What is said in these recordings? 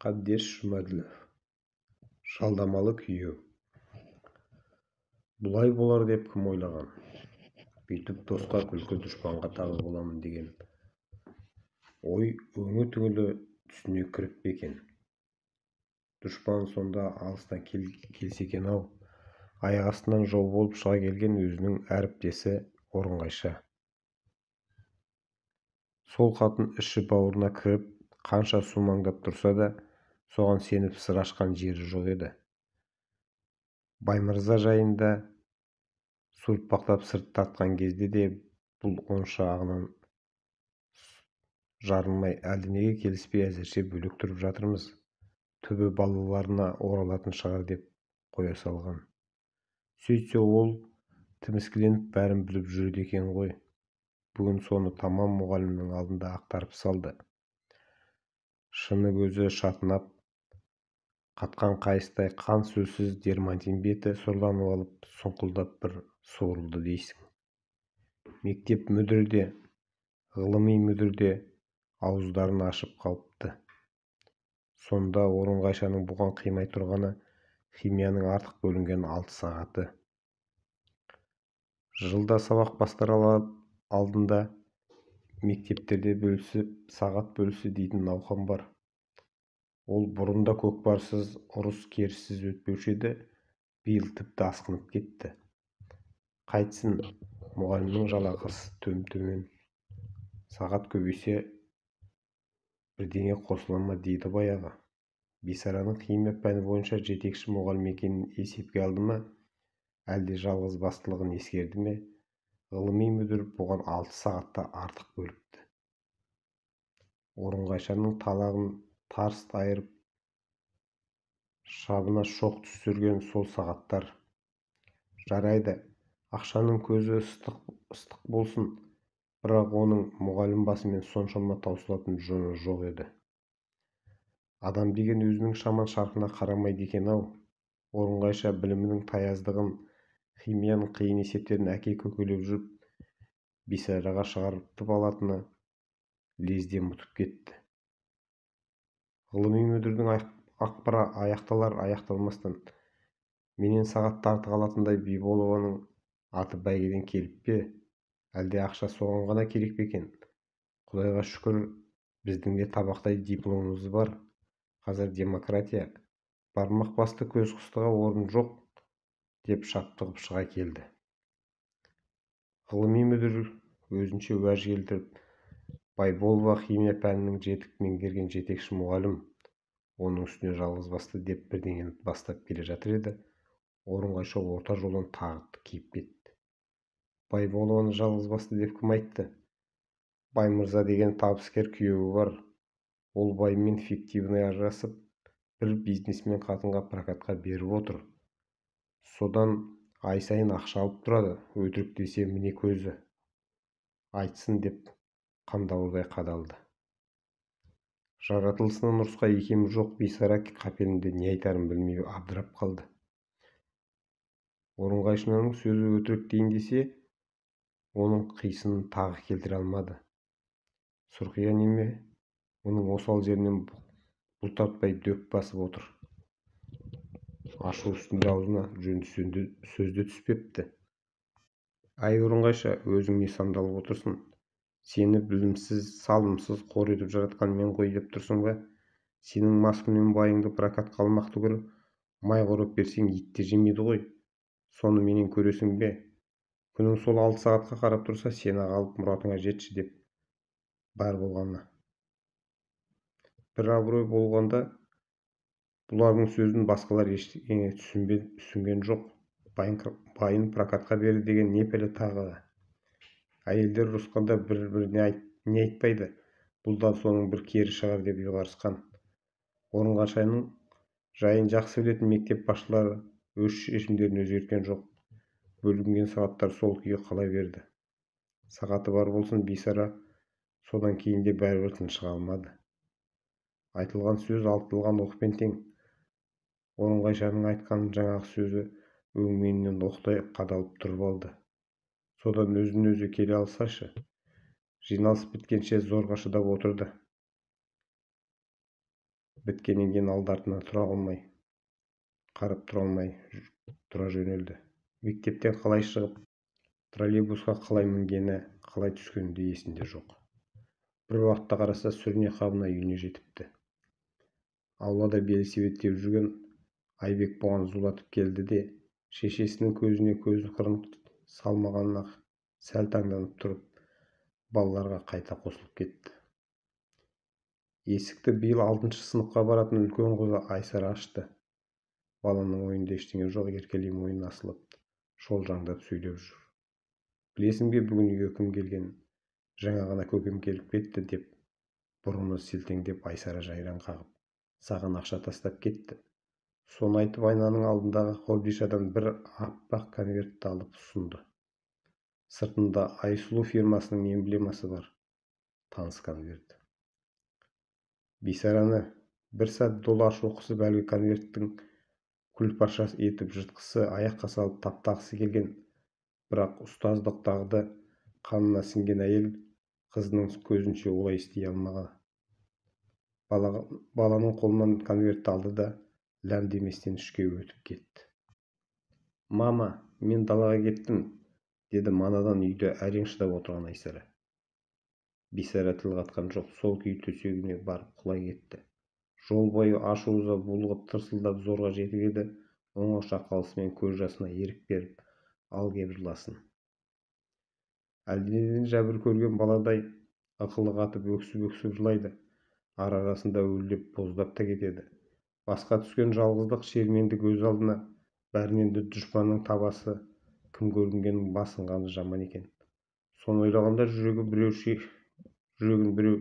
Қабдеш Жұмаділов. Жалдамалы күйеу. Бұлай болар деп кім ойлаған? Бүйтіп досқа күлкі, дұшпанға тағы боламын деген ой өңі түгілі түсіне кіріп пе екен? Дұшпан сонда алыстан келсе екен-ау. Аяқ астынан жау болып шыға келген өзінің әріптесі Орынғайша. Сол қатын іші бауырына кіріп қанша сумаңдап тұрса да соған сеніп сыр ашқан жері жоқ еді. Баймырза жайында суыртпақтап сырт тартқан кезде де бұл онша ағынан жарылмай әлденеге келіспей әзірше бөлек тұрып жатырмыз. Түбі балаларына оралатын шығар деп қоя салған. Сөйтсе ол тіміскіленіп бәрін біліп жүреді екен ғой. Бүгін соны тамам мұғалімнің алдында ақтарып салды. Шыны көзі шатынап, қатқан қайыстай қан сөзсіз дермантин беті сұрланып алып, сұңқылдап бір суырылды дейсің. Мектеп мүдірі де, ғылыми мүдір де ауыздарын ашып қалыпты. Сонда Орынғайшаның бұған қимай тұрғаны химияның артық бөлінген 6 сағаты. Жылда сабақ бастар алдында мектептерде сағат бөлісі дейтін науқан бар. Ол бұрында көкпарсыз, ұрыс керіссіз өтпеуші еді, биыл тіпті асқынып кетті. Қайтсын, мұғалімнің жалақысы төмен. Сағат көбейсе бірдеңе қосыла ма дейді баяғы. Бисараның химия пәні бойынша жетекші мұғалім екенін есепке алды ма, әлде жалғыз бастылығын ескерді ме, ғылыми мүдір бұған 6 сағатта артық бөліпті. Орынғайшаның талағын тарс айырып шабына шоқ түсірген сол сағаттар. Жарайды, ақшаның көзі ыстық болсын, бірақ оның мұғалім басымен соншама таусылатын жөні жоқ еді. Адам деген өзінің шаман шарқына қарамайды екен-ау. Орынғайша білімінің таяздығын, химияның қиын есептерін әке көкелеп жүріп, Бисараға шығартып алатыны лезде ұмытып кетті. Ғылыми мүдірдің ақпара аяқталар-аяқталмастан менен сағат артық алатындай Биболованың аты бәйгеден келіп пе, әлде ақша соған ғана керек пе екен? Құдайға шүкір, біздің де табақтай дипломымыз бар. Қазір демократия, бармақ басты көз қыстыға орын жоқ, деп шаптығып шыға келді. Ғылыми мүдір өзінше уәж келтіріп, Байболова химия пәнінің жетік меңгерген жетекші мұғалім, оның үстіне жалғыз басты деп бірдеңені бастап келе жатыр еді. Орынғайша орта жолдан тағы киіп кетті. Байболованы жалғыз басты деп кім айтты? Баймырза деген табыскер күйеуі бар. Ол баймен фиктивный ажырасып, бір бизнесмен қатынға прокатқа беріп отыр. Содан ай сайын ақша алып тұрады. Өтірік десе міне көзі. Айтсын деп қандауырдай қадалды. Жаратылысынан ұрысқа икемі жоқ Бисара қапелімде не айтарын білмей абдырап қалды. Орынғайшаның сөзі өтірік дейін десе, оның қисынын тағы келтіре алмады. Сұрқия неме, оның осал жерінен бұлтартпай дөп басып отыр. Ашу үстінде аузына жөнді сөзді түспепті. Ай Орынғайша, өзің не сандалып отырсың? Сені білімсіз, салымсыз қор етіп жаратқан мен ғой деп тұрсың ба? Сенің маскүнем байыңды прокатқа алмақ түгілі май қорып берсең ит те жемейді ғой. Соны менен көресің бе? Күнің сол 6 сағатқа қарап тұрса, сені алып мұратыңа жетші деп бар болғаны. Бір абырой болғанда бұлардың сөзін басқалар ештеңе түсінген жоқ. Байын прокатқа берді деген не пәле тағы? Әйелдер ұрысқанда бір-біріне не айтпайды, бұл да соның бір кері шығар деп ұйғарысқан. Орынғайшаның жайын жақсы білетін мектеп басшылары өз шешімдерін өзгерткен жоқ. Бөлінген сағаттар сол күйі қала берді. Сағаты бар болсын, Бисара содан кейін де бәрібір тыныша алмады. Айтылған сөз алтылған оқпен тең. Орынғайшаның айтқан жаңағы сөзі өңменінен оқтай қадалып тұрып алды. Содан өзін-өзі келе алсашы. Жиналыс біткенше зорға шыдап отырды. Біткеннен кейін алды-артына қарап тұра алмай тұра жөнелді. Мектептен қалай шығып, троллейбусқа қалай мінгені, қалай түскені де есінде жоқ. Бір уақытта қараса сүріне қабына үйіне жетіпті. Аулада велосипед теуіп жүрген Айбек бұған зулатып келді де, шешесінің көзіне көзі қырын салмағанына сәл таңданып тұрып, балаларға қайта қосылып кетті. Есікті биыл 6-шы сыныпқа баратын үлкен қызы Айсара ашты. Баланың ойында ештеңе жоқ, еркелей мойнына асылып, шолжаңдап сөйлеп жүр. Білесің бе, бүгін үйге кім келген? Жаңа ғана көкем келіп кетті деп, бұрыны сілтеңдеп Айсара жайраң қағып, саған ақша тастап кетті. Соны айтып айнаның алдындағы қобдишадан бір аппақ конвертті алып ұсынды. Сыртында Айсұлу фирмасының эмблемасы бар. Таныс конверт. Бисараны бір сәт долы ашу қысып әлгі конверттің күлпаршасы етіп жыртқысы, аяққа салып таптағысы келген, бірақ ұстаздық дағды қанына сіңген әйел қызының көзінше олай істей алмаған. Баланың қолынан конвертті алды да ләм деместен ішке өтіп кетті. Мама, мен далаға кеттім, деді манадан үйде әрең шыдап отырған Айсара. Бисара тіл қатқан жоқ, сол күй төсегіне барып құлай кетті. Жол бойы ашу-ыза булығып тырсылдап зорға жетіп еді, оңаша қалысымен көз жасына ерік беріп, ал кеп жыласын. Әлденеден жәбір көрген баладай ықылы қатып өксіп жылайды. Ара-арасында өлдеп боздап та кетеді. Басқа түскен жалғыздық шерменді көз алдына, бәрінен де дұшпанның табасы кім көрінгеннің басынғаны жаман екен. Соны ойлағанда жүрегін біреу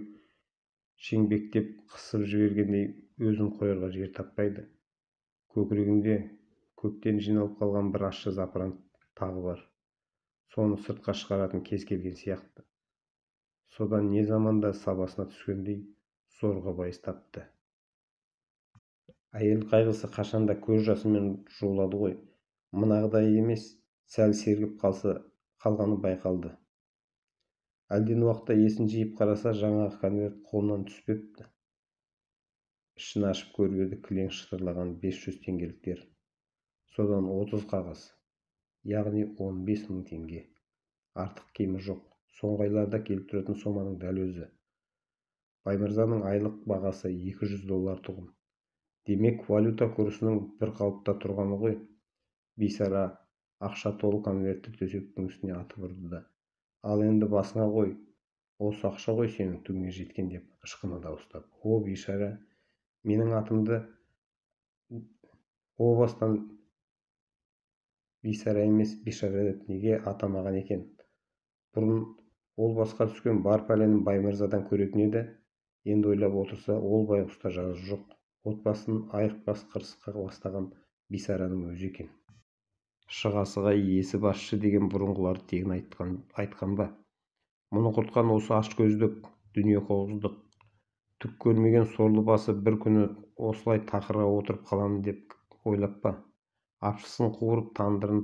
шеңбектеп қысып жібергендей өзін қоярға жер таппайды. Көкірегінде көптен жиналып қалған бір ащы запыран тағы бар. Соны сыртқа шығаратын кез келген сияқты. Содан не заманда сабасына түскендей зорға байыз тапты. Әйел қайғысы қашанда көз жасымен жуылады ғой. Мынағыдай емес, сәл сергіп қалғаны байқалды. Әлден уақытта есін жиып қараса, жаңағы конверт қолынан түспепті. Ішін ашып көріп еді, кілең шытырлаған 500 теңгеліктер. Содан 30 қағаз, яғни 15 мың теңге. Артық кемі жоқ. Соңғы айларда келіп тұратын соманың дәл өзі. Баймырзаның айлық бағасы $200 тұғын. Демек, валюта курсының бір қалыпта тұрғаны ғой. Бисара ақша толы конвертті төсектің үстіне атып ұрды да: ал енді басыңа қой, осы ақша ғой сенің түгіне жеткен, деп ышқына дауыстап. О, бишара, менің атымды о бастан бисара емес, бишара деп неге атамаған екен? Бұрын ол басқа түскен бар пәленін Баймырзадан көретін еді. Енді ойлап отырса, ол байғұста жазы жоқ. Отбасын айықпас қырсыққа бастаған бисараның өзі екен. Шығасыға иесі басшы деген бұрынғылар тегін айтқан ба? Мұны құртқан осы ашкөздік, дүние қоғыздық, түк көрмеген сорлы басы бір күні осылай тақырға отырып қаламын деп ойлап па? Апшысын қуырып тандыры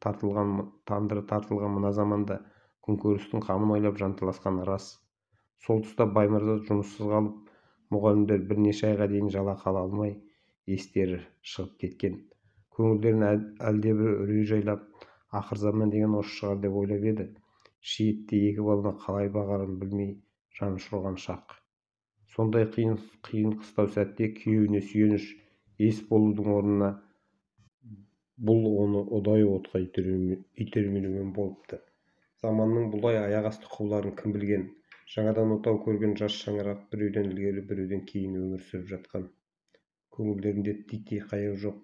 тартылған мына заманда күнкөрістің қамын ойлап жанталасқаны рас. Сол тұста Баймырза жұмыссыз қалып, мұғалімдер бірнеше айға дейін жалақы ала алмай, естері шығып кеткен. Көңілдерін әлдебір үрей жайлап, ақыр заман деген осы шығар деп ойлап еді. Шиетте екі баланы қалай бағарын білмей жан ұшырған шақ. Сондай қиын қыстау сәтте күйеуіне сүйеніш, ес болудың орнына бұл оны ұдайы отқа итермелеумен болыпты. Заманның бұлай аяқасты құбыларын кім білген? Жаңадан отау көрген жас шаңырақ біреуден ілгері, біреуден кейін өмір сүріп жатқан. Көңілдерінде титтей қайғы жоқ.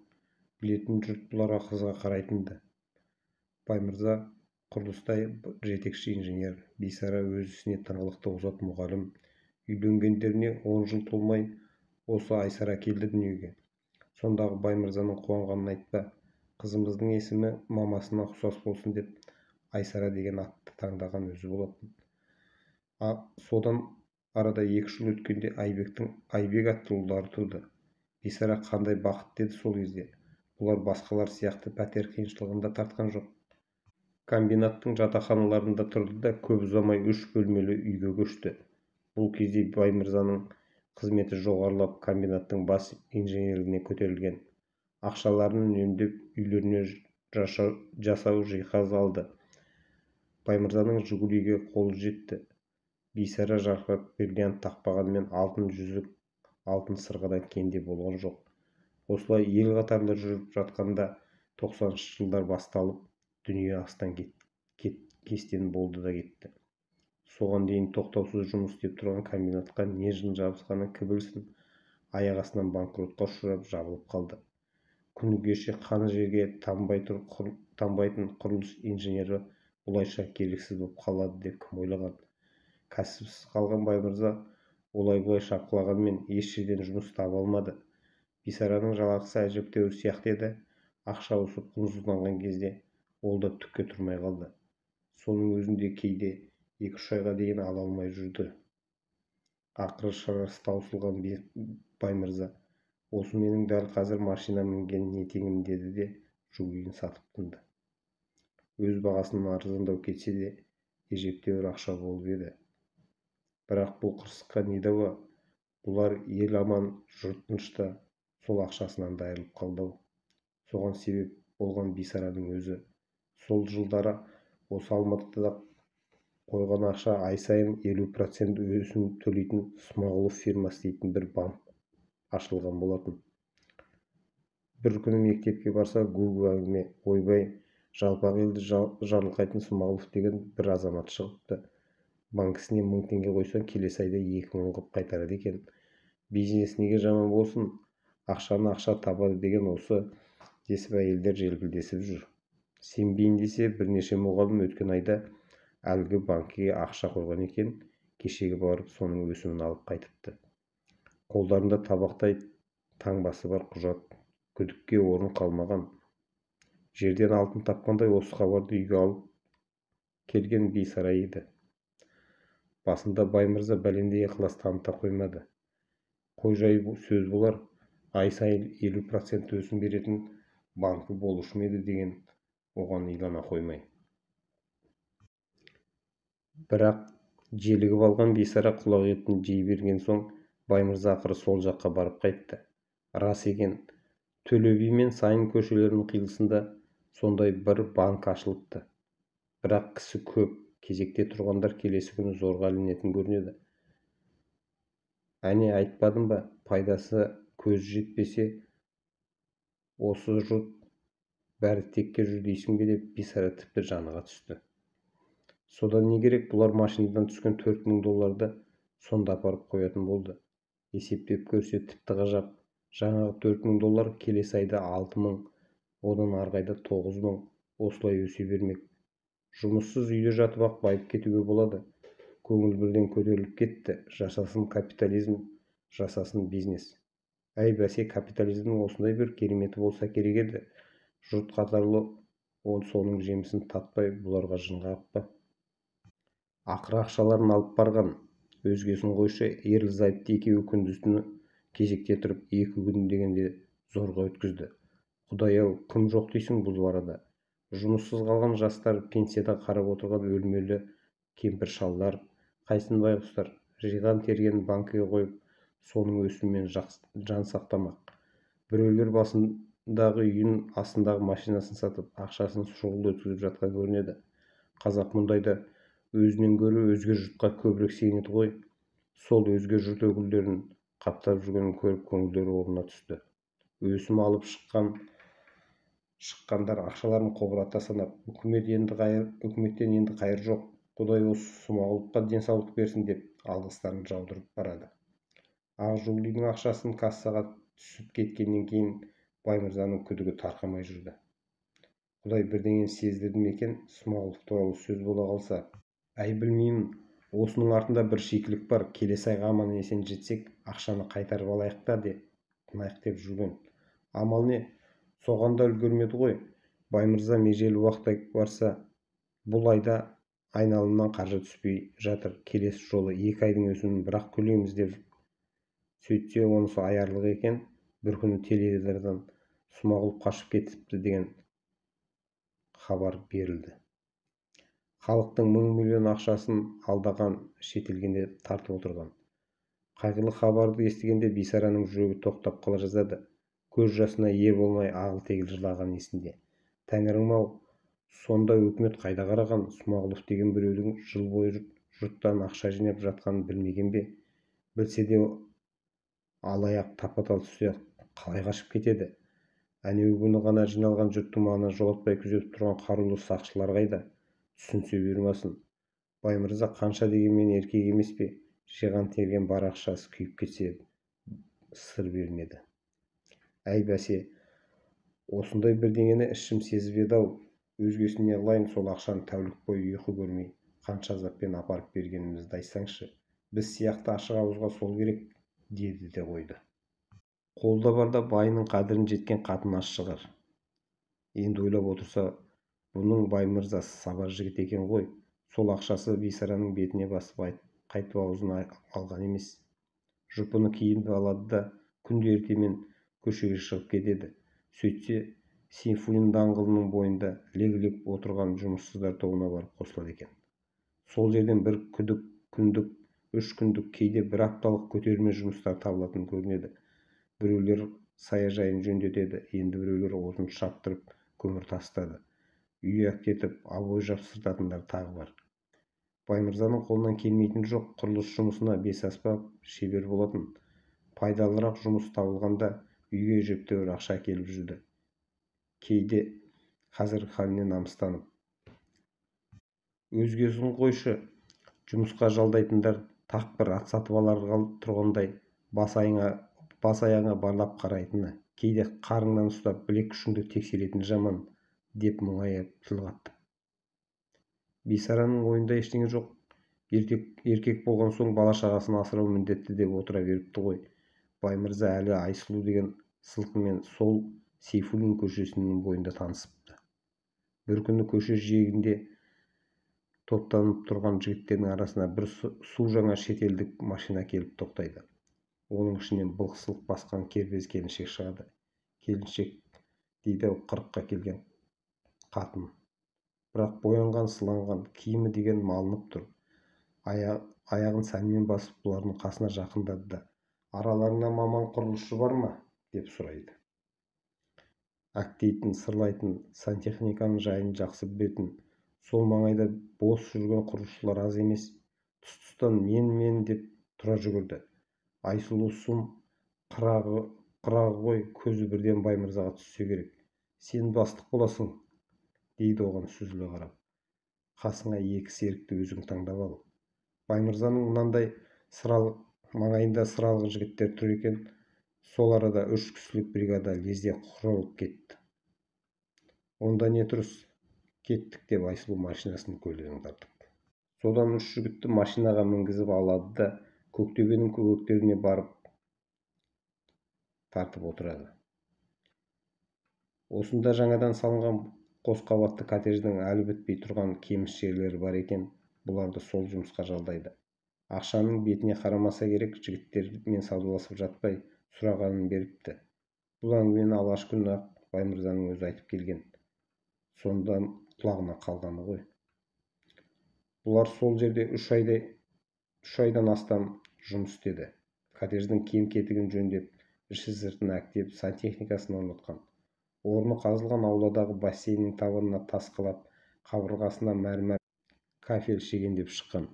Білетін жұрт бұларға қызға қарайтынды. Баймырза құрылыста жетекші инженер, бисара өз ісіне тыңғылықты озат мұғалім. Үйленгендеріне 10 жыл толмай осы Айсара келді дүниеге. Сондағы Баймырзаның қуанғанын айтпа. Қызымыздың есімі мамасына ұқсас болсын деп Айсара деген атты таңдаған өзі болатын. Содан арада 2 жыл өткенде Айбек атты ұлдары туды. Бисара қандай бақытты еді сол кезде. Бұлар басқалар сияқты пәтер қиыншылығында тартқан жоқ. Комбинаттың жатақханаларында тұрды да көп ұзамай 3 бөлмелі үйге көшті. Бұл кезде Баймырзаның қызметі жоғарылап комбинаттың бас инженерлігіне көтерілген. Ақшаларын үнемдеп үйлеріне жасау жиһаз алды. Баймырзаның «Жигулиге» қолы жетті. Бейсара жарқырап бриллиант тақпағанмен алтын жүзік алтын сырғадан кенде болған жоқ. Осылай ел қатарлы жүріп жатқанда 90-шы жылдар басталып, дүние астан кестен болды да кетті. Соған дейін тоқтаусыз жұмыс істеп тұрған комбинатқа не жын жабысқаны кім білсін, аяқ астынан банкротқа ұшырап жабылып қалды. Күні кеше қаны жерге тамбайтын құрылыс инженері бұлайша керексіз болып қалады деп кім ойлаған? Кәсіпсіз қалған Баймырза олай-бұлай шапқылағанмен еш жерден жұмыс таба алмады. Бисараның жалақысы әжептәуір сияқты еді. Ақша ауысып құнсызданған кезде ол да түкке тұрмай қалды. Соның өзінде кейде 2-3 айға дейін ала алмай жүрді. Ақыры шарасы таусылған Баймырза, осы менің дәл қазір машина мінген не теңім деді де «Жигулиін» сатып тынды. Өз бағасынан арзандау кетсе де ежептәуір ақша болып еді. Бірақ бұл қырсыққа не дауа? Бұлар ел аман, жұрт тынышта, сол ақшасынан да айырылып қалды. Соған себеп болған Бисараның өзі. Сол жылдары осы Алматыда қойған ақша ай сайын 50% өсім төлейтін Смағұлов фирмасы дейтін бір банк ашылған болатын. Бір күні мектепке барса гу-гу әңгіме: ойбай, жалпақ елді жарылқайтын Смағұлов деген бір азамат шығыпты. Банкісіне 1000 теңге қойсаң, келесі айда 2000 қып қайтарады екен. Бизнес неге жаман болсын? Ақшаны ақша табады деген осы, десіп әйелдер желпілдесіп жүр. Сенбейін десе, бірнеше мұғалім өткен айда әлгі банкіге ақша қойған екен, кешегі барып соның өсімін алып қайтыпты. Қолдарында табақтай таңбасы бар құжат, күдікке орын қалмаған. Жерден алтын тапқандай осы хабарды үйге алып келген Бисара еді. Басында Баймырза бәлендей ықылас таныта қоймады. Қой жай сөз болар, ай сайын 50% өсім беретін банкі болушы ма еді деген оған илана қоймай. Бірақ желігіп алған Бисара құлақ етін жей берген соң Баймырза ақыры сол жаққа барып қайтты. Рас екен, Төле би мен Сайын көшелерінің қиылысында сондай бір банк ашылыпты. Бірақ кісі көп, кезекте тұрғандар келесі күні зорға ілінетін көрінеді. Әне айтпадым ба, пайдасы көз жетпесе, осы жұрт бәрі текке жүр дейсің бе деп Бисара тіпті жаныға түсті. Содан не керек, бұлар машинадан түскен $4000 сонда апарып қоятын болды. Есептеп көрсе тіпті ғажап. Жаңағы $4000 келесі айда 6000, одан арғы айда 9000, осылай өсе бермек. Жұмыссыз үйде жатып ақ байып кетуге болады. Көңіл бірден көтеріліп кетті. Жасасын капитализм, жасасын бизнес. Әй бәсе, капитализмнің осындай бір кереметі болса керек еді. Жұрт қатарлы соның жемісін татпай бұларға жын қағып па? Ақыры ақшаларын алып барған. Өзгесін қойшы, ерлі-зайыпты екеуі күндіз-түні кезекте тұрып 2 күн дегенде зорға өткізді. Құдай-ау, кім жоқ дейсің бұл арада? Жұмыссыз қалған жастар, пенсияда қарап отырған өлмелі кемпір-шалдар, қайсын байғұстар, жиған терген банкіге қойып, соның өсімімен жан сақтамақ. Біреулер басындағы үйін, астындағы машинасын сатып, ақшасын шұғыл өткізіп жатқан көрінеді. Қазақ мұндайда өзінен гөрі өзге жұртқа көбірек сенеді ғой. Сол өзге жұрт өкілдерін қаптап жүргенін көріп көңілдері орнына түсті. Өсім алып шыққандар ақшаларын қобырата санап, үкіметтен енді қайыр жоқ, Құдай осы Смағұловқа денсаулық берсін деп алғыстарын жаудырып барады. Ақ Жигулидің ақшасын кассаға түсіп кеткеннен кейін Баймырзаның күдігі тарқамай жүрді. Құдай бірдеңені сездірді ме екен, Смағұлов туралы сөз бола қалса? Әй білмеймін, осының артында бір шикілік бар. Келесі айға аман есен жетсек, ақшаны қайтарып алайық та деп тынайық деп жүрген. Амал не? Соған да үлгермеді ғой. Баймырза межелі уақыт барса, бұл айда айналымнан қаржы түспей жатыр. Келесі жолы 2 айдың өсімін бірақ төлейміз деп сөйтсе, онысы аярлық екен. Бір күні теледидардан Смағұлов қашып кетіпті деген хабар берілді. Халықтың 100 миллион ақшасын алдаған, шетелге тартып отырған. Қайғылы хабарды естігенде бейсараның жүрегі тоқтап қала жаздады. Көз жасына ие болмай ағыл-тегіл жылаған есінде. Тәңірім-ау, сонда өкімет қайда қараған? Смағұлов деген біреудің жыл бойы жұрттан ақша жинап жатқанын білмеген бе? Білсе де алаяқ тапа-тал түссе қалай қашып кетеді? Әнеу күні ғана жиналған жұртты маңына жолатпай күзетіп тұрған қарулы сақшылар қайда? Түсінсе бұйырмасын. Баймырза қанша дегенмен еркек емес пе? Жиған-терген бар ақшасы күйіп кетсе сыр бермеді. Әй бәсе, осындай бірдеңені ішім сезіп еді-ау. Өзгесін не қылайын, сол ақшаны тәулік бойы ұйқы көрмей қанша азаппен апарып бергенімізді айтсаңшы. Біз сияқты ашық ауызға сол керек, деді де қойды. Қолда барда байының қадірін жеткен қатын аш шығар. Енді ойлап отырса, бұның Баймырза сабар жігіт екен ғой. Сол ақшасы бейсараның бетіне басып қайтып аузын алған емес. Жұпыны киініп алады да күнде ертемен көшеге шығып кетеді. Сөйтсе, Сейфуллин даңғылының бойында лек-лек отырған жұмыссыздар тобына барып қосылады екен. Сол жерден бір күндік, 3 күндік, кейде бір апталық көтерме жұмыстар табылатын көрінеді. Біреулер саяжайын жөндетеді, енді біреулер отын шаптырып көмір тастады. Үй әктетіп обой жапсыртатындар тағы бар. Баймырзаның қолынан келмейтін жоқ, құрылыс жұмысына бес-аспап шебер болатын. Пайдалырақ жұмыс табылғанда үйге әжептәуір ақша әкеліп жүрді. Кейде қазіргі халіне намыстанып. Өзгесін қойшы, жұмысқа жалдайтындар тақ бір ат сатып алар тұрғандай бас аяғыңа барлап қарайтыны, кейде қарыңнан ұстап білек күшіңді тексеретін жаман, деп мұңайып тіл қатты. Бейсараның ойында ештеңе жоқ. Еркек болған соң бала-шағасын асырау міндетті деп отыра беріпті ғой. Баймырза әлі Айсұлу деген сылқымен сол Сейфуллин көшесінің бойында танысыпты. Бір күні көше жиегінде топтанып тұрған жігіттердің арасына бір су жаңа шетелдік машина келіп тоқтайды. Оның ішінен былқ-сылқ басқан кербез келіншек шығады. Келіншек дейді 40-қа келген қатын. Бірақ боянған, сыланған, киімі деген малынып тұр. Аяғын сәнмен басып бұлардың қасына жақындады да: «Араларыңда маман құрылысшы бар ма?» деп сұрайды. Әктейтін, сырлайтын, сантехниканың жайын жақсы білетін, сол маңайда бос жүрген құрылысшылар аз емес. Тұс-тұстан мен деп тұра жүгірді. Айсұлу сұм қырағы ғой, көзі бірден Баймырзаға түссе керек. «Сен бастық боласың», дейді оған сүзіле қарап. «Қасыңа 2 серікті өзің таңдап ал». Баймырзаның мынандай маңайында сыралғы жігіттер тұр екен. Сол арада 3 кісілік бригада лезде құрылып кетті. «Онда не тұрыс? Кеттік», деп Айсұлу машинасын көлігін тартып. Содан 3 жігітті машинаға мінгізіп алады да Көктөбенің көктеріне барып тартып отырады. Осында жаңадан салынған қос қабатты коттедждің әлі бітпей тұрған кеміс жерлері бар екен. Бұларды сол жұмысқа жалдайды. Ақшаның бетіне қарамаса керек, жігіттермен саудаласып жатпай сұрағанын беріпті. Бұл әңгімені алғаш күні-ақ Баймырзаның өзі айтып келген. Сондан құлағына қалғаны ғой. Бұлар сол жерде 3 айдан астам жұмыс істеді. Коттедждің киім-кетігін жөндеп, іші-сыртын әктеп, сантехникасын орнатқан. Орны қазылған ауладағы бассейннің табанына тас қалап, қабырғасына мәрмәр кафель шегендеп шыққан.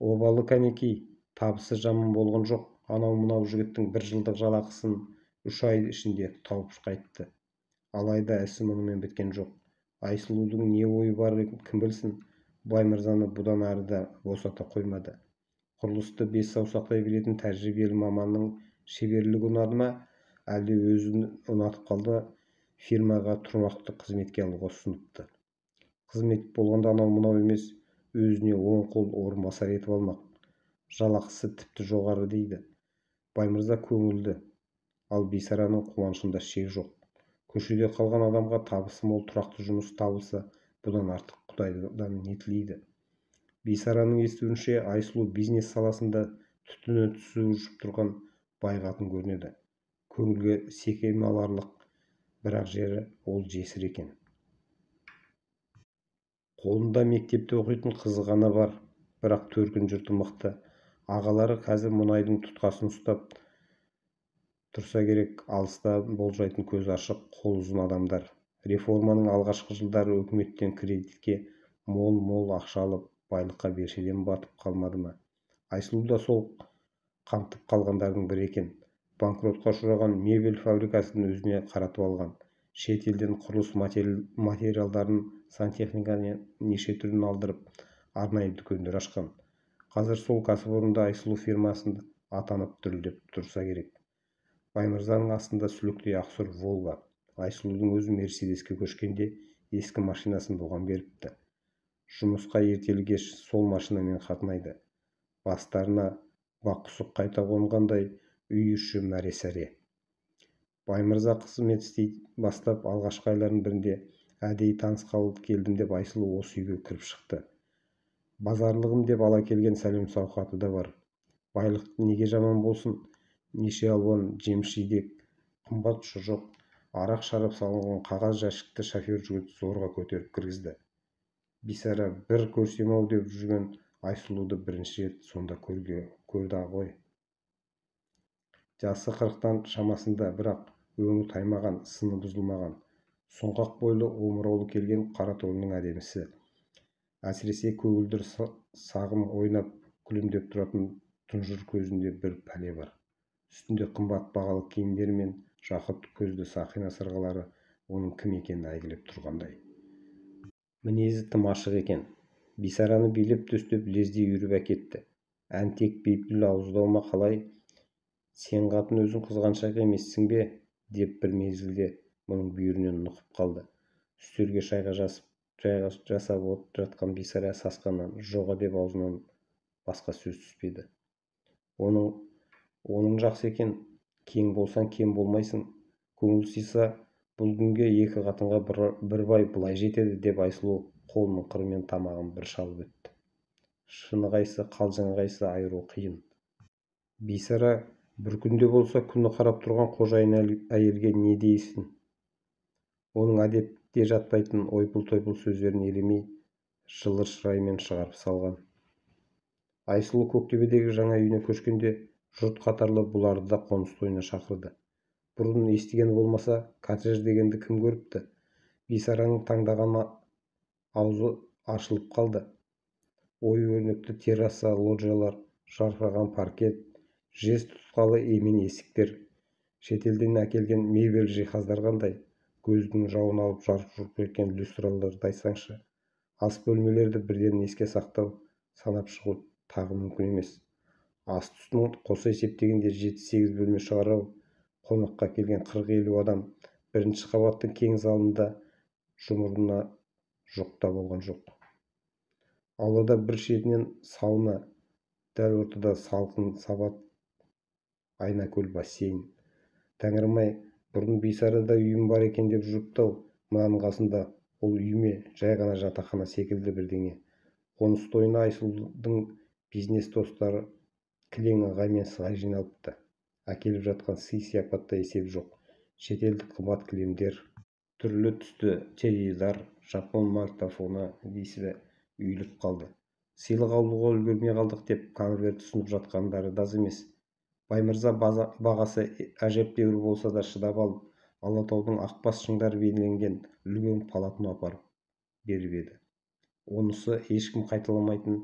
Обалы кәнекей, табысы жаман болған жоқ. Анау-мынау жігіттің 1 жылдық жалақысын 3 ай ішінде тауып қайтты. Алайда ісі мұнымен біткен жоқ. Айсұлудың не ойы бар кім білсін, Баймырзаны бұдан ары да босата қоймады. Құрылысты 5 саусақтай білетін тәжірибелі маманның шеберлігі ұнады ма, әлде өзін ұнатып қалды, фирмаға тұрақты қызметке алуға ұсыныпты. Қызмет болғанда анау-мынау емес, өзіне оң қол орынбасар етіп алмақ. Жалақысы тіпті жоғары дейді. Баймырза көңілді, ал бейсараның қуанышында шек жоқ. Көшеде қалған адамға табысы мол тұрақты жұмыс табылса, бұдан артық Құдайдан не тілейді. Бейсараның естуінше Айсұлу бизнес саласында түтіні түсіп тұрған бай қатын көрінеді. Көңілге секем аларлық, бірақ жері ол жесір екен. Қолында мектепте оқитын қызы ғана бар, бірақ төркін жұрты мықты. Ағалары қазір мұнайдың тұтқасын ұстап тұрса керек, алыстан болжайтын көз ашық, қол ұзын адамдар. Реформаның алғашқы жылдары үкіметтен кредитке мол ақша алып, байлыққа бершеден батып қалмады ма? Айсұлу да сол қамтып қалғандардың бірі екен. Банкротқа ұшыраған мебель фабрикасын өзіне қаратып алған. Шет елден құрылыс материалдарын, сантехниканы неше түрін алдырып, арнайы дүкендер ашқан. Қазір сол кәсіпорында Айсұлу фирмасында атанып дүрілдеп тұрса керек. Баймырзаның астында сүліктей ақсұр Волга. Айсұлудың өзі Мерседеске көшкенде ескі машинасын бұған беріпті. Жұмысқа ертелі-кеш сол машинамен қатынайды. Бастарына бақ-құсық қайта қонғандай үй іші мәре-сәре. Баймырза қызмет істей бастап алғашқы айлардың бірінде әдейі танысқалы келдім деп Айсұлу осы үйге кіріп шықты. Базарлығым деп ала келген сәлем сауқаты да бар. Байлық неге жаман болсын? Неше алуан жеміс-жидек, қымбат шұжық, арақ-шарап салынған қағаз жәшікті шофер жігіт зорға көтеріп кіргізді. Бисара бір көрсем-ау деп жүрген Айсұлуды бірінші рет сонда көрді ғой. Жасы 40-тан шамасында, бірақ өңі таймаған, сыны бұзылмаған, сұңғақ бойлы, омыраулы келген қараторының әдемісі. Әсіресе көгілдір сағым ойнап күлімдеп тұратын тұнжыр көзінде бір пәле бар. Үстінде қымбат бағалы киімдер мен жақұт көзді сақина сырғалары оның кім екенін әйгілеп тұрғандай. Мінезі тым ашық екен. Бисараны билеп-төстеп лезде үйіріп әкетті. Әнтек бейпіл ауыздаума қалай? Сен қатын өзің қызғаншақ емессің бе? Деп бір мезгілде мұның бүйірінен нұқып қалды. Үстелге шайға жасап жатқан Бисара сасқаннан жоға деп аузынан басқа сөз түспеді. Оның жақсы екен, кең болсаң кем болмайсың. Көңіл сыйса, бұл күнге екі қатынға бір бай былай жетеді деп Айсұлу қолының қырымен тамағын бір шалып өтті. Шыны қайсы, қалжыңы қайсы айыру қиын. Бисара бір күнде болса күні қарап тұрған қожайын әйелге не дейсің? Оның әдепте жатпайтын ойпыл-тойпыл сөздерін елемей, жылы шыраймен шығарып салған. Айсұлу Көктөбедегі жаңа үйіне көшкенде жұрт қатарлы бұларды да қоныс тойына шақырды. Бұрын естіген болмаса, коттедж дегенді кім көріпті? Бисараның таңдаған аузы ашылып қалды. Ою-өрнекті терраса, лоджиялар, жарқыраған паркет, жез тұтқалы емен есіктер, шетелден әкелген мебель жиһаздар қандай, көздің жауын алып жарқ-жұрқ еткен люстраларды айтсаңшы. Ас бөлмелерді бірден еске сақтау, санап шығу тағы мүмкін емес. Ас-түстің қоса есептегенде 7-8 бөлме шығар-ау. Қонаққа келген 40-50 адам бірінші қабаттың кең залында жұмырына жоқта болған жоқ. Аулада бір шетінен сауна, дәл ортада салқын сабат, айнакөл бассейн. Тәңірім-ай, бұрын Бисарада үйім бар екен деп жүріпті-ау, мынаның қасында ол үйме, жай ғана жатақхана секілді бірдеңе. Қоныс тойына Айсұлудың бизнес достары кілең ағай мен сығай жиналыпты. Әкеліп жатқан сый-сияпатта есеп жоқ. Шетелдік қымбат кілемдер, түрлі түсті теледидар, жапон магнитофоны дейсі үйіліп қалды. Сыйлық алуға үлгермей қалдық деп конверт ұсынып жатқандары да аз емес. Баймырза бағасы әжептәуір болса да шыдап алып, Алатаудың ақбас шыңдары бейнеленген үлкен полотно апарып беріп еді. Онысы ешкім қайталамайтын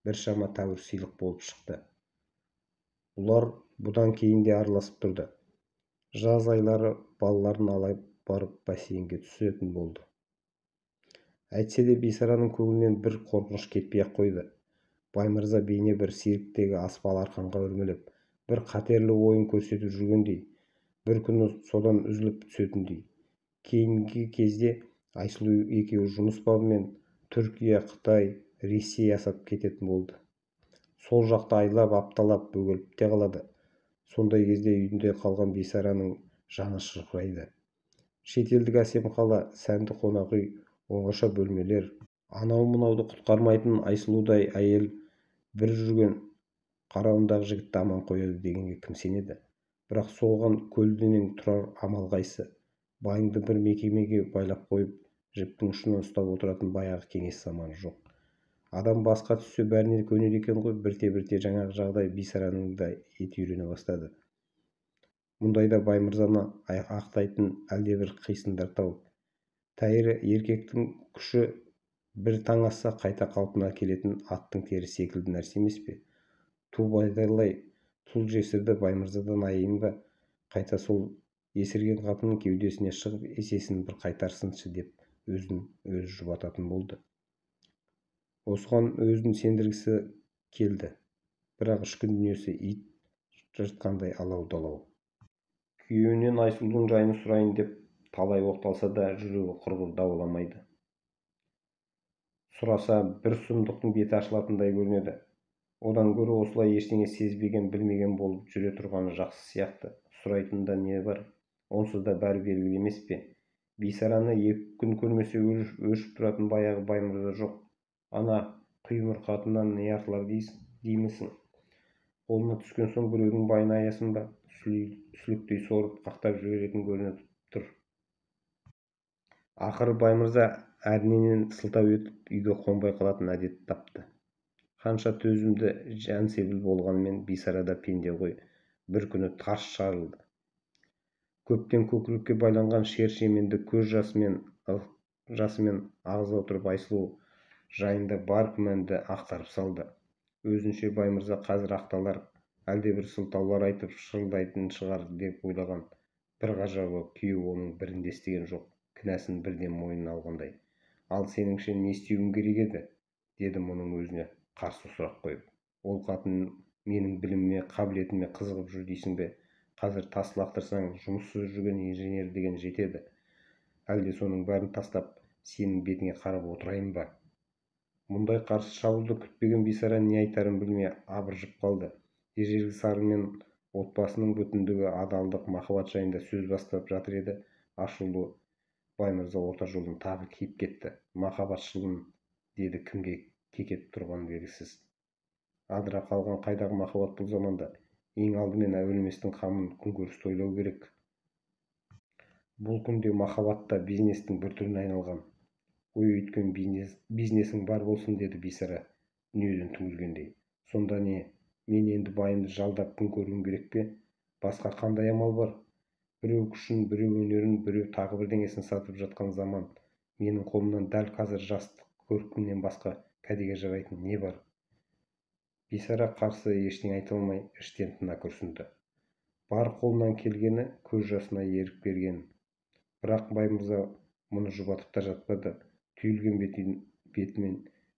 біршама тәуір сыйлық болып шықты. Бұлар бұдан кейін де араласып тұрды. Жаз айлары балаларын алып барып бассейнге түсетін болды. Әйтсе де Бисараның көңілінен бір қорқыныш кетпей-ақ қойды. Баймырза бейне бір сирктегі аспал арқанға өрмелеп, бір қатерлі ойын көрсетіп жүргендей, бір күні содан үзіліп түсетіндей. Кейінгі кезде Айсұлу екеуі жұмыс бабымен Түркия, Қытай, Ресей асап кететін болды. Сол жақта айлап, апталап, бөгеліп те қалады. Сондай кезде үйінде қалған Бисараның жаны шырқырайды. Шетелдік әсем қала, сәнді қонақ үй, оңаша бөлмелер, анау-мынауды құтқармайтын Айсұлудай әйел бір жүрген қарауындағы жігітті аман қояды дегенге кім сенеді? Бірақ соған көлденең тұрар амал қайсы? Байыңды бір мекемеге байлап қойып, жіптің ұшынан ұстап отыратын баяғы кеңес заманы жоқ. Адам басқа түссе бәріне көнеді екен ғой. Бірте-бірте жаңағы жағдай Бисараның да еті үйрене бастады. Мұндайда Баймырзаны ақтайтын әлдебір қисындар тауып, тәйірі еркектің күші бір таң асса қайта қалпына келетін аттың терісі секілді нәрсе емес пе? Ту байдайлай тұл жесірді Баймырзадан аяйын ба, қайта сол есірген қатынның кеудесіне шығып есесін бір қайтарсыншы деп өзін өзі жұбататын болды. Осыған өзін сендіргісі келді, бірақ ішкі дүниесі ит жыртқандай алау-далау. Күйеуінен Айсұлудың жайын сұрайын деп талай оқталса да жүрегі құрғыр дауаламайды. Сұраса бір сұмдықтың беті ашылатындай көрінеді. Одан гөрі осылай ештеңе сезбеген, білмеген болып жүре тұрғаны жақсы сияқты. Сұрайтында не бар? Онсыз да бәрі белгілі емес пе? Бисараны 2 күн көрмесе өшіп тұратын баяғы Баймырза жоқ. Ана құймыр қатыннан не артылар деймісің? Қолына түскен соң біреудің байын аясын ба? Сүліктей сорып қақтап жіберетін көрініп тұр. Ақыры Баймырза әрненен сылтау етіп үйге қонбай қалатын әдет тапты. Қанша төзімді жансебіл болғанмен Бисарада пенде ғой, бір күні тарс жарылды. Көптен көкірекке байланған шер-шеменді көз жасымен ағыза отырып Айсұлу жайында бар күмәнді ақтарып салды. Өзінше Баймырза қазір ақталар, әлдебір сылтаулар айтып шырылдайтын шығар деп ойлаған. Бір ғажабы, күйеуі оның бірін естіген жоқ, кінәсін бірден мойнына алғандай. Ал сеніңше не істеуім керек еді? Деді мұның өзіне қарсы сұрақ қойып. Ол қатын менің біліміме, қабілетіме қызығып жүр дейсің бе? Қазір тас лақтырсаң жұмыссыз жүрген инженер деген жетеді. Әлде соның бәрін тастап, сенің бетіңе қарап отырайын ба? Мұндай қарсы шабуылды күтпеген Бисара не айтарын білмей абыржып қалды. Ежелгі сарымен отбасының бүтіндігі, адалдық, махаббат жайында сөз бастап жатыр еді. Ашулы Баймырза орта жолын тағы киіп кетті. Махаббатшылын, деді, кімге кекетіп тұрған белгісіз. Адыра қалған қайдағы махаббат бұл заманда? Ең алдымен әуелеместің қамын күнкөріс тойлау керек. Бұл күнде махаббат та бизнестің бір түріне айналған. Ой, өйткен бизнесің бар болсын, деді Бисара дүниеден түңілгендей. Сонда не, мен енді байымды жалдап күн көруім керек пе? Басқа қандай амал бар? Біреу күшін, біреу өнерін, біреу тағы бірдеңесін сатып жатқан заман. Менің қолымнан дәл қазір жастық көркімнен басқа кәдеге жарайтын не бар? Бисара қарсы ештеңе айта алмай іштен тына күрсінді. Бар қолынан келгені көз жасына ерік берген. Бірақ Баймырза мұны жұбатып та жатпады. Түйілген бетімен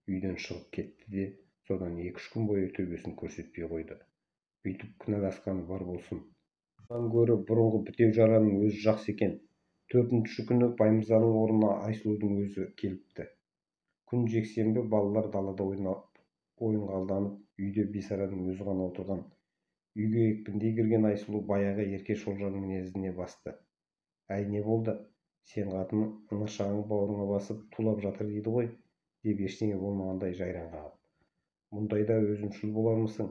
үйден шығып кетті де, содан 2-3 күн бойы төбесін көрсетпей қойды. Бүйтіп кінәласқаны бар болсын. Одан гөрі бұрынғы бітеу жараның өзі жақсы екен. 4-ші күні Баймырзаның орнына Айсұлудың өзі келіпті. Күн жексенбі, балалар далада ойынға алданып, үйде Бисараның өзі ғана отырған. Үйге екпіндей кірген Айсұлу баяғы ерке шолжаның мінезіне басты. Әй, не болды? Сен қатын ыңыршағың бауырыңа басып тулап жатыр дейді ғой, деп ештеңе болмағандай жайраң қағып. Мұндайда өзімшіл болармысың?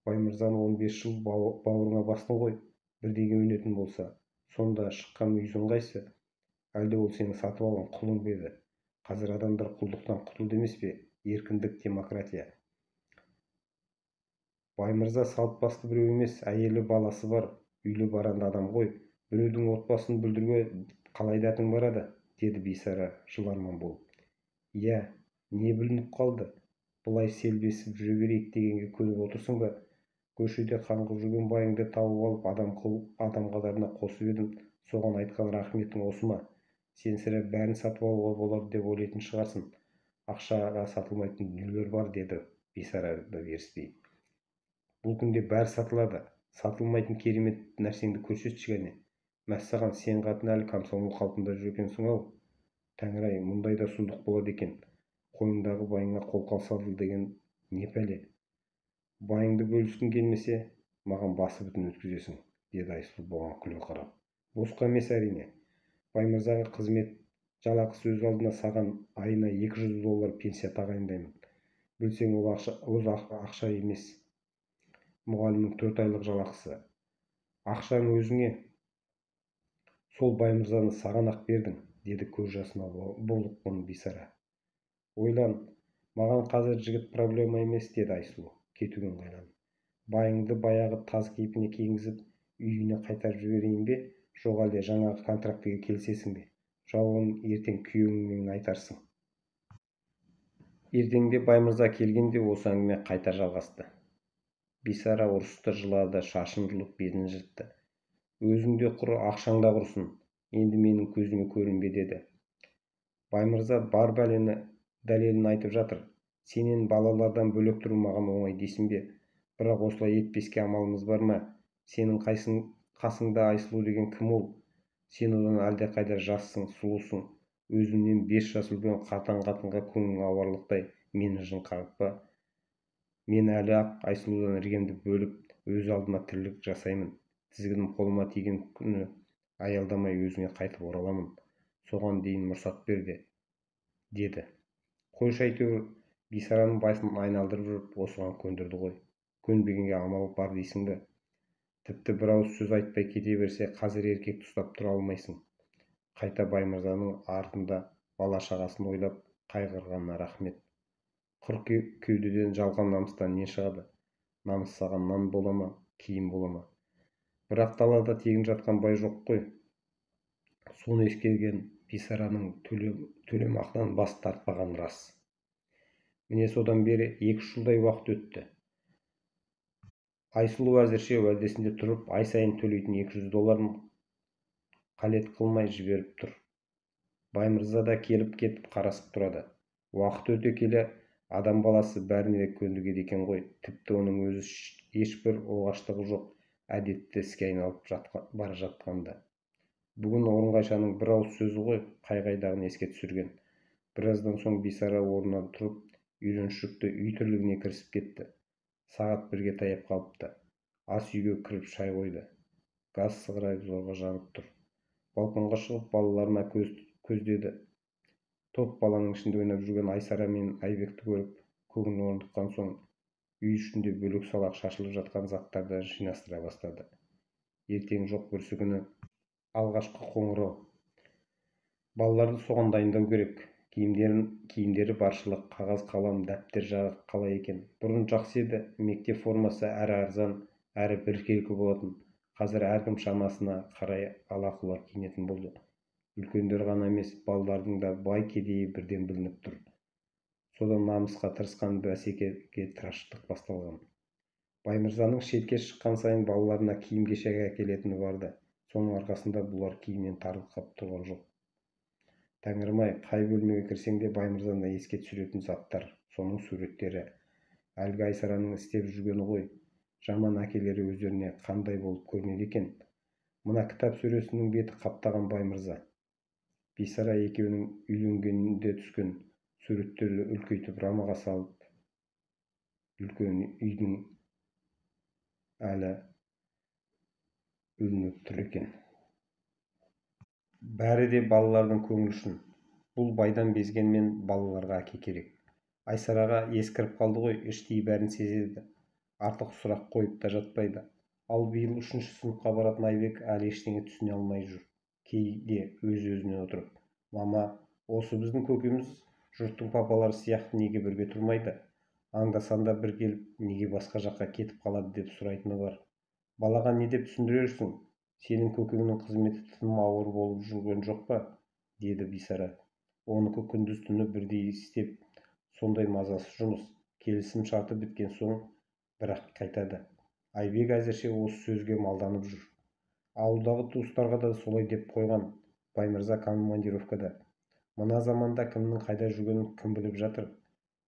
Баймырзаны 15 жыл бауырыңа бастың ғой, бірдеңе өнетін болса, сонда шыққан үйсің қайсы? Әлде ол сені сатып алған құлың ба еді? Қазір адамдар құлдықтан құтылды емес пе? Еркіндік, демократия. Баймырза салт басты біреу емес, әйелі баласы бар, үйлі баранды адам ғой. Біреудің отбасын бүлдіруге қалай дәтің барады? Деді Бисара жыларман болып. Иә, не бүлініп қалды? Бұлай селбесіп жүре берейік дегенге көніп отырсың ба? Көшеде қаңғып жүрген байыңды тауып алып адам қатарына қосып едім, соған айтқан рахметің осы ма? Сен сірә бәрін сатып алуға болады деп ойлайтын шығарсың. Ақшаға сатылмайтын дүниелер бар, деді Бисара да беріспей. Бұл күнде бәрі сатылады. Сатылмайтын керемет нәрсеңді көрсетші кәне. Мәссаған, сен қатын әлі комсомол қалпында жүр екенсің ау. Тәңір-ай, мұндай да сұмдық болады екен. Қойныңдағы байыңа қолқа салды деген не пәле? Байыңды бөліскің келмесе, маған басы бүтін өткізесің, деді Айсұлу бұған күле қарап. Босқа емес әрине. Баймырзаға қызмет жалақы сөз алдына саған айына $200 пенсия тағайындаймын. Білсең, ол ақша емес. Мұғалімнің 4 айлық жалақысы. Ақшаң өзіңе. Сол Баймырзаны саған ақ бердің, деді көз жасына булыққан Бисара. Ойлан, Маған қазір жігіт проблема емес, деді Айсұлу кетуге ыңғайланып. Байыңды баяғы таз кейпіне кигізіп үйіне қайтарып жіберейін бе, жоқ әлде жаңағы контрактіге келісесің бе? Жауабын ертең күйеуіңмен айтарсың. Ертеңде Баймырза келгенде осы әңгіме қайта жалғасты. Бисара ұрысты, жылады, шашын жұлып бетін жыртты. Өзің де құр, ақшаң да құрсын, енді менің көзіме көрінбе, деді. Баймырза бар дәлелін айтып жатыр. Сенен балалардан бөлек тұру маған оңай дейсің бе? Бірақ осылай етпеске амалымыз бар ма? Сенің қасыңда Айсұлу деген кім ол? Сен одан әлдеқайда жассың, сұлусың. Өзіңнен 5 жас үлкен қатан қатынға көңілің ауырлықтай мені жын қағытпа. Мен әлі ақ Айсұлудан іргемді бөліп, өз алдыма тірлік жасаймын. Тізгінім қолыма тиген күні аялдамай өзіңе қайтып ораламын. Соған дейін мұрсат бер, деді. Қойшы әйтеуір, Бисараның басын айналдырып жүріп осыған көндірді ғой. Көнбегенге амал бар дейсің бе? Тіпті бір ауыз сөз айтпай кете берсе, қазір еркекті ұстап тұра алмайсың. Қайта Баймырзаның артында бала-шағасын ойлап қайғырғанына рахмет. Құр кеудеден жалған намыстан не шығады? Намыс саған нан бола ма, киім бола ма? Бірақ далада тегін жатқан бай жоқ қой. Соны ескерген Бисараның төлемақыдан бас тартпаған рас. Міне содан бері 2-3 жылдай уақыт өтті. Айсұлу әзірше уәдесінде тұрып, ай сайын төлейтін $200 қалет қылмай жіберіп тұр. Баймырза да келіп кетіп қарасып тұрады. Уақыт өте келе адам баласы бәріне де көндігеді екен ғой. Тіпті оның өзі ешбір оғаштығы жоқ, әдетті іске айналып бара жатқанда. Бүгін Орынғайшаның бір ауыз сөзі ғой, қай-қайдағын еске түсірген. Біраздан соң Бисара орнынан тұрып, үйреншікті үй тірлігіне кірісіп кетті. Сағат 1-ге таяп қалыпты. Ас үйге кіріп шай қойды. Газ сығырайып зорға жанып тұр. Балконға шығып балаларына көздеді. Топ баланың ішінде ойнап жүрген Айсара мен Айбекті көріп, көңілі орныққан соң, үй ішінде бөлек салақ шашылып жатқан заттарды жинастыра бастады. Ертең жоқ бүрсігүні алғашқы қоңырау. Балаларды соған дайындау керек. Киімдері баршылық, қағаз, қалам, дәптер жағы қалай екен? Бұрын жақсы еді, мектеп формасы әрі арзан, әрі біркелкі болатын. Қазір әркім шамасына қарай ала-құла киінетін болды. Үлкендер ғана емес, балалардың да бай-кедейі бірден білініп тұр. Содан намысқа тырысқан бәсекеге тыраштық басталған. Баймырзаның шетке шыққан сайын балаларына киім-кешек әкелетіні барды. Соның арқасында бұлар киімнен тарылып тұрған жоқ. Тәңірім-ай, қай бөлмеге кірсең де Баймырзаны еске түсіретін заттар, соның суреттері. Әлгі Айсараның істеп жүргені ғой. Жаман әкелері өздеріне қандай болып көрінеді екен? Мына кітап сөресінің беті қаптаған Баймырза. Бисара екеуінің үйленгенінде түскен суреттерді үлкейтіп рамаға салып, үлкен үйдің әлі ілініп тұр екен. Бәрі де балалардың көңілі үшін. Бұл байдан безгенмен балаларға әке керек. Айсараға ескіріп қалды ғой, іштей бәрін сезеді. Артық сұрақ қойып та жатпайды. Ал биыл 3-ші сыныпқа баратын Айбек әлі ештеңе түсіне алмай жүр. Кейде өз-өзіне отырып, мама, осы біздің көкеміз жұрттың папалары сияқты неге бірге тұрмайды? Анда-санда бір келіп, неге басқа жаққа кетіп қалады деп сұрайтыны бар. Балаға не деп түсіндірерсің? Сенің көкеңнің қызметі тым ауыр болып жүрген жоқ па? Деді Бисара. Оныкі күндіз түні бірдей істеп, сондай мазасыз жұмыс. Келісім шарты біткен соң бірақ қайтады. Айбек әзірше осы сөзге малданып жүр. Ауылдағы туыстарға да солай деп қойған. Баймырза командировкада. Мына заманда кімнің қайда жүргенін кім біліп жатыр?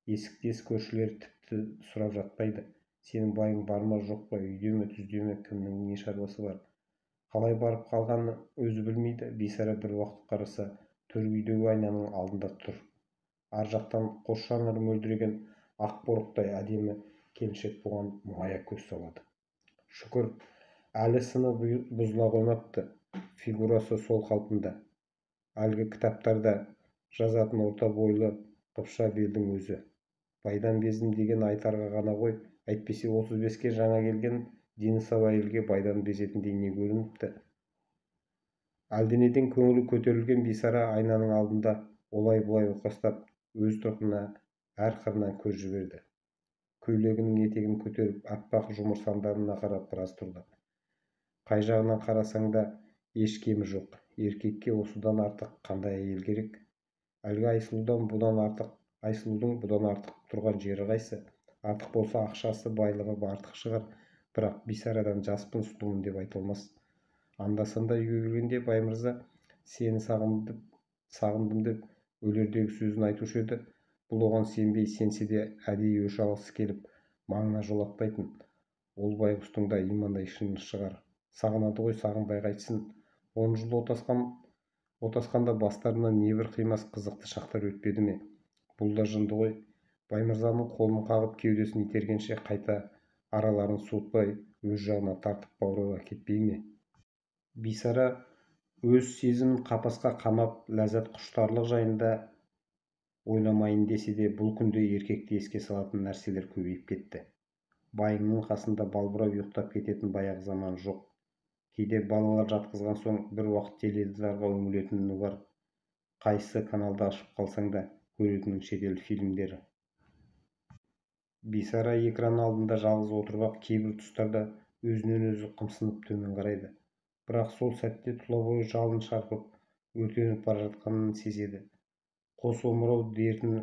Есіктес көршілер тіпті сұрап жатпайды. Сенің байың бар ма жоқ па, үйде ме, түзде ме, кімнің не шаруасы бар? Қалай барып қалғанын өзі білмейді. Бисара бір уақыт қараса, төр үйдегі айнаның алдында тұр. Ар жақтан қос шаңыры мөлдіреген ақ борықтай әдемі келіншек бұған мұңая көз салады. Шүкір, әлі сыны бұзыла қоймапты. Фигурасы сол қалпында. Әлгі кітаптарда жазатын орта бойлы қыпша белдің өзі. Байдан бездім деген айтарға ғана ғой, әйтпесе 35-ке жаңа келген дені сау әйелге байдан безетіндей не көрініпті? Әлденеден көңілі көтерілген Бисара айнаның алдында олай-бұлай оқастап, өз тұрқына әр қырынан көз жіберді. Көйлегінің етегін көтеріп аппақ жұмыр сандарына қарап біраз тұрды. Қай жағынан қарасаң да еш кемі жоқ. Еркекке осыдан артық қандай әйел керек? Әлгі Айсұлудың бұдан артық тұрған жері қайсы? Артық болса ақшасы, байлығы артық шығар, бірақ бисарадан жаспын, сұлумын деп айтылмас. Анда-санда үйге келгенде Баймырза сені сағындым деп өлердегі сөзін айтушы еді. Бұл оған сенбей сенсе де әдейі өш алғысы келіп маңына жолатпайтын. Ол байғұстың да имандай шыны шығар. Сағынады ғой, сағынбай қайтсын. 10 жыл отасқанда бастарынан небір қимас қызықты шақтар өтпеді ме? Бұл да жынды ғой. Баймырзаның қолын қағып кеудесін итергенше қайта араларын суытпай өз жағына тартып бауырға кетпей ме? Бисара өз сезімін қапасқа қамап ләззат құштарлық жайында ойламайын десе де бұл күнде еркекті еске салатын нәрселер көбейіп кетті. Байыңның қасында балбырап ұйықтап кететін баяғы заман жоқ. Кейде балалар жатқызған соң бір уақыт теледидарға үңілетін үні бар. Қайсы каналды ашып қалсаң да көретінің шетел фильмдері. Бисара экран алдында жалғыз отырып ақ кейбір тұстарда өзінен өзі қымсынып төмен қарайды. Бірақ сол сәтте тұла бойы жалын шарпып өртеніп бара жатқанын сезеді. Қос омырау дертін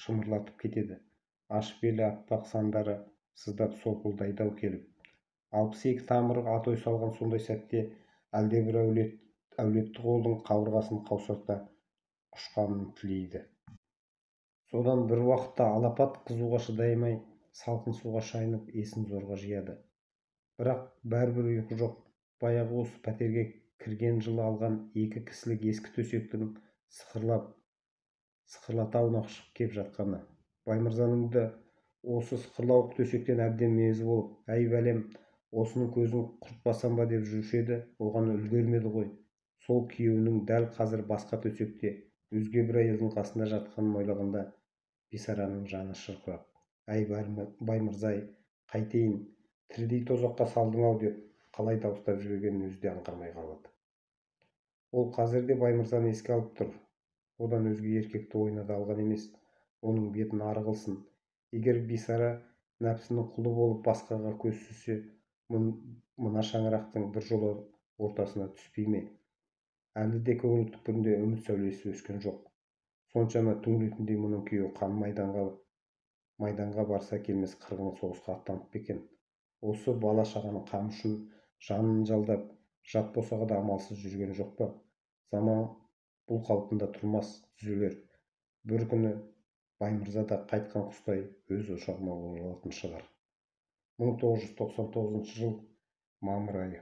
шымырлатып кетеді. Аш белі аппақ сандары сыздап солқылдайды-ау келіп. 62 тамыры атой салған сондай сәтте әлдебір әулетті қолдың қабырғасын қаусырта құшқанын тілейді. Содан бір уақытта алапат қызуға шыдай алмай салқын суға шайынып есін зорға жияды. Бірақ бәрібір ұйқы жоқ. Баяғы осы пәтерге кірген жылы алған 2 кісілік ескі төсектің сықырлата аунақшып кеп жатқаны. Баймырзаның да осы сықырлауық төсектен әбден мезі болып, әй бәлем, осының көзін құртпасам ба деп жүруші еді, оған үлгермеді ғой. Сол күйеуінің дәл қазір басқа төсекте өзге бір әйелдің қасында жатқанын ойлағанда бисараның жаны шырқырап, әй Баймырза-ай, қайтейін, тірідей тозаққа салдың-ау деп қалай дауыстап жібергенін өзі де аңғармай қалады. Ол қазір де Баймырзаны еске алып тұр. Одан өзге еркекті ойына да алған емес, оның бетін ары қылсын. Егер бисара нәпсінің құлы болып басқаға көз сүзсе, мына шаңырақтың бір жолы ортасына түспей ме? Әлі де көңіл түкпірінде үміт сәулесі өскен жоқ. Соншама түңілетіндей мұның күйеуі қан майданға барса келмес қырғын соғысқа аттанып екен. Осы бала шағаның қамы үшін жанын жалдап, жат босағада амалсыз жүрген жоқ па? Заман бұл қалпында тұрмас, түзелер. Бір күні Баймырза да қайтқан құстай өз ошағына оралатын шығар. 1999 жыл мамыр айы.